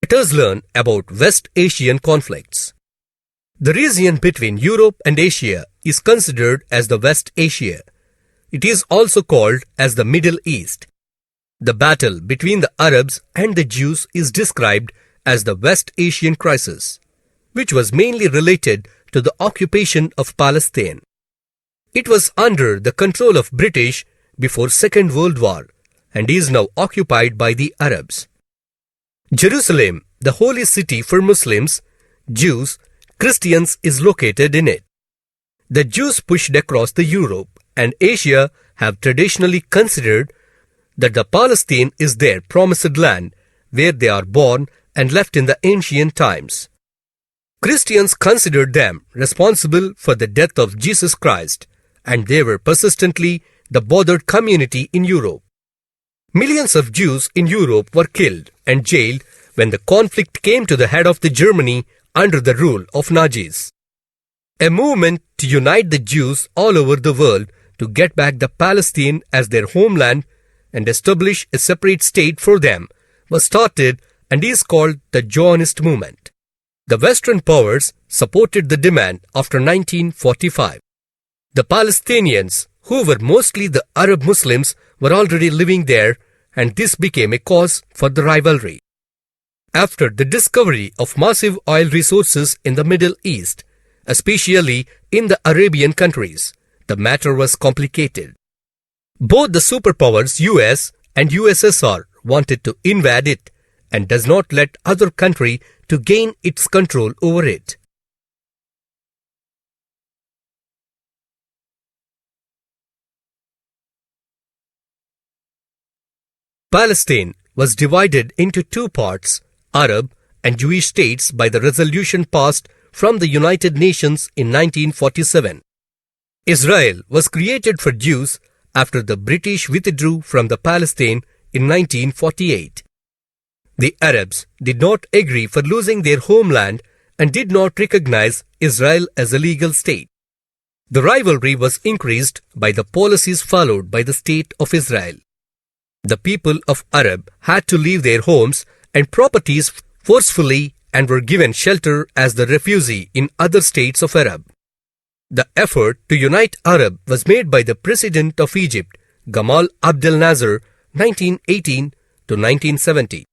Let us learn about West Asian conflicts. The region between Europe and Asia is considered as the West Asia. It is also called as the Middle East. The battle between the Arabs and the Jews is described as the West Asian crisis, which was mainly related to the occupation of Palestine. It was under the control of British before Second World War and is now occupied by the Arabs. Jerusalem, the holy city for Muslims, Jews, Christians, is located in it. The Jews pushed across the Europe and Asia have traditionally considered that the Palestine is their promised land where they are born and left in the ancient times. Christians considered them responsible for the death of Jesus Christ, and they were persistently the bothered community in Europe. Millions of Jews in Europe were killed and jailed when the conflict came to the head of the Germany under the rule of Nazis. A movement to unite the Jews all over the world to get back the Palestine as their homeland and establish a separate state for them was started and is called the Jainist Movement. The Western powers supported the demand after 1945. The Palestinians, who were mostly the Arab Muslims, were already living there, and this became a cause for the rivalry. After the discovery of massive oil resources in the Middle East, especially in the Arabian countries, the matter was complicated. Both the superpowers US and USSR wanted to invade it and does not let other country to gain its control over it. Palestine was divided into two parts, Arab and Jewish states, by the resolution passed from the United Nations in 1947. Israel was created for Jews after the British withdrew from the Palestine in 1948. The Arabs did not agree for losing their homeland and did not recognize Israel as a legal state. The rivalry was increased by the policies followed by the State of Israel. The people of Arab had to leave their homes and properties forcefully and were given shelter as the refugee in other states of Arab. The effort to unite Arab was made by the President of Egypt, Gamal Abdel Nasser, 1918 to 1970.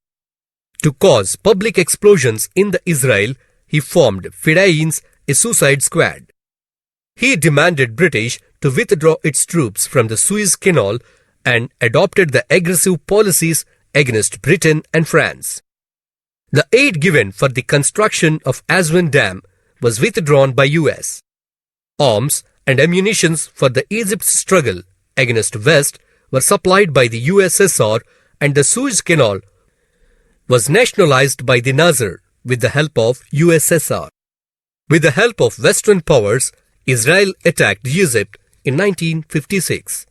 To cause public explosions in the Israel, he formed Fedayins, a suicide squad. He demanded British to withdraw its troops from the Suez Canal and adopted the aggressive policies against Britain and France. The aid given for the construction of Aswan Dam was withdrawn by US. Arms and ammunition for the Egypt's struggle against West were supplied by the USSR, and the Suez Canal was nationalized by the Nasser with the help of USSR. With the help of Western powers, Israel attacked Egypt in 1956.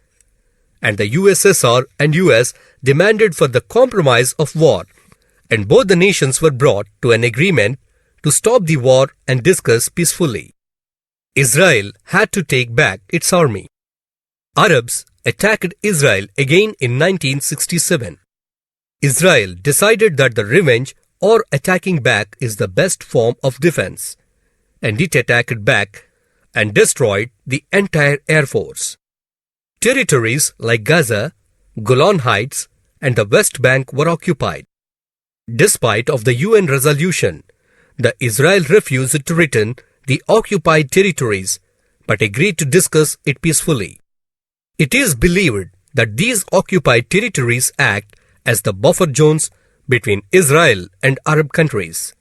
And the USSR and US demanded for the compromise of war, and both the nations were brought to an agreement to stop the war and discuss peacefully. Israel had to take back its army. Arabs attacked Israel again in 1967. Israel decided that the revenge or attacking back is the best form of defense, and it attacked back and destroyed the entire air force. Territories like Gaza, Golan Heights, and the West Bank were occupied. Despite of the UN resolution, the Israel refused to return the occupied territories but agreed to discuss it peacefully. It is believed that these occupied territories act as the buffer zones between Israel and Arab countries.